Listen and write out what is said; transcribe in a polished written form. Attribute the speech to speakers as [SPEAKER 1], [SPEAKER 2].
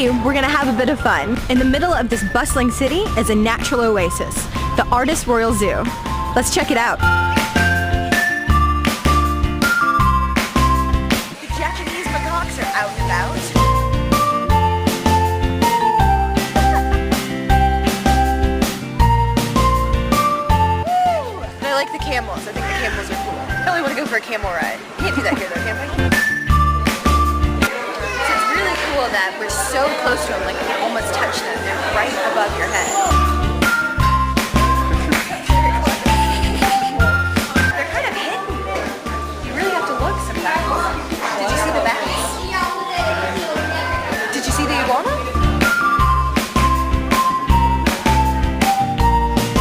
[SPEAKER 1] Today, we're gonna have a bit of fun. In the middle of this bustling city is a natural oasis, the Artis Royal Zoo. Let's check it out. The Japanese macaques are out and about. And I like the camels. I think the camels are cool. I really want to go for a camel ride. Can't do that here though, can we? So it's really cool that we're so close to them, like you can almost touch them. They're right above your head.